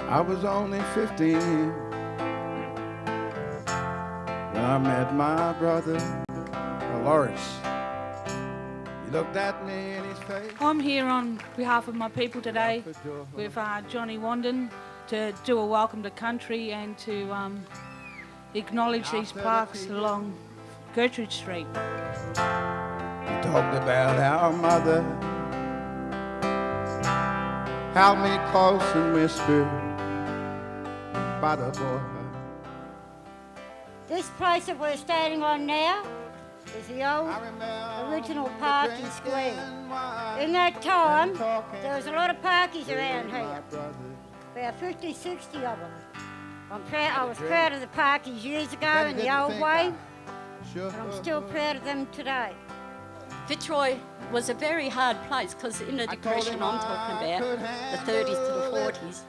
I was only 15 when I met my brother, Roach. He looked at me in his face. I'm here on behalf of my people today with Johnny Wandon to do a welcome to country and to acknowledge these plaques along Gertrude Street. He talked about our mother, held me close and whispered by the boy. This place that we're standing on now is the old original parking square. In that time, there was a lot of parkies around here, about 50, 60 of them. I was proud of the parkies years ago in the old way, but I'm still proud of them today. Fitzroy was a very hard place because in the Depression I'm talking about, the 30s to the 40s,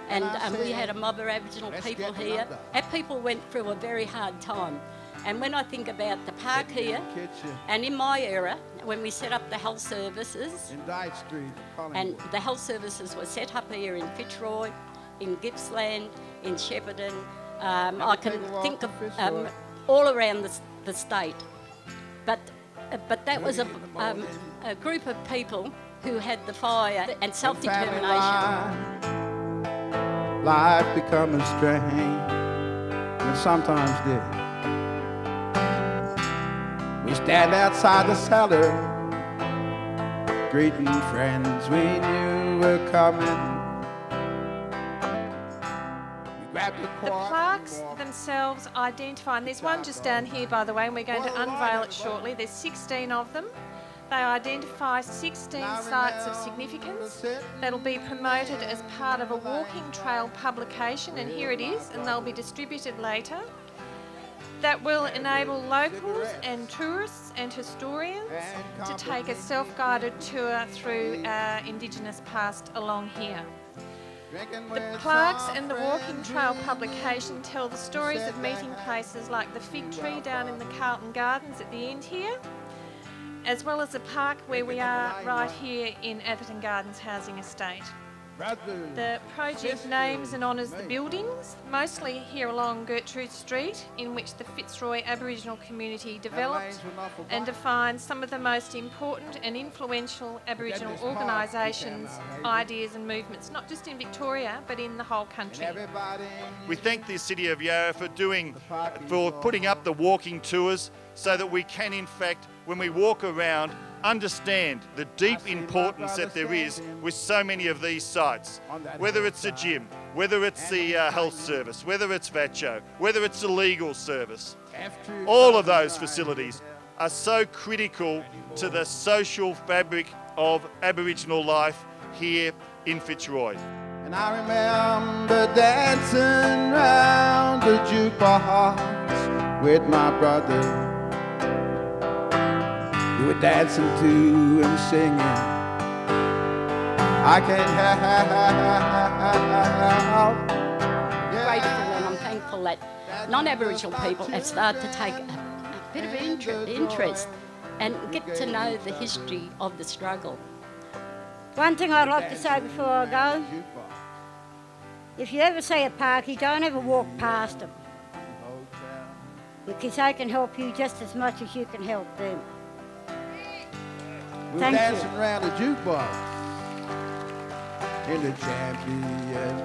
and we had a mob of Aboriginal people here. Our people went through a very hard time. And when I think about the park here, and in my era, when we set up the health services, and the health services were set up here in Fitzroy, in Gippsland, in Shepparton, I can think of all around the state. But that was a group of people who had the fire and self-determination. Life becoming strange, and it sometimes did. We stand outside the cellar, greeting friends we knew were coming. The plaques themselves identify, and there's one just down here, by the way, and we're going to unveil it shortly. There's 16 of them. They identify 16 sites of significance that'll be promoted as part of a walking trail publication, and here it is, and they'll be distributed later. That will enable locals and tourists and historians to take a self-guided tour through our Indigenous past along here. The plaques and the walking trail publication tell the stories of meeting places like the fig tree down in the Carlton Gardens at the end here, as well as the park where we are right here in Atherton Gardens Housing Estate. The project names and honours the buildings, mostly here along Gertrude Street, in which the Fitzroy Aboriginal community developed and defined some of the most important and influential Aboriginal organisations, ideas and movements, not just in Victoria, but in the whole country. We thank the City of Yarra for putting up the walking tours so that we can, in fact, when we walk around, understand the deep importance that there is with so many of these sites, whether it's a gym, whether it's the health service, whether it's VACCHO, whether it's the legal service. All of those facilities are so critical to the social fabric of Aboriginal life here in Fitzroy. And I remember dancing round the jukebox with my brother. We were dancing to and singing. I can't help. Grateful, and I'm thankful that non-Aboriginal people have started to take a bit of interest and get to know the history of the struggle. One thing I'd like to say before I go, if you ever see a parkie, don't ever walk past them, because they can help you just as much as you can help them. We were dancing around the jukebox in the champion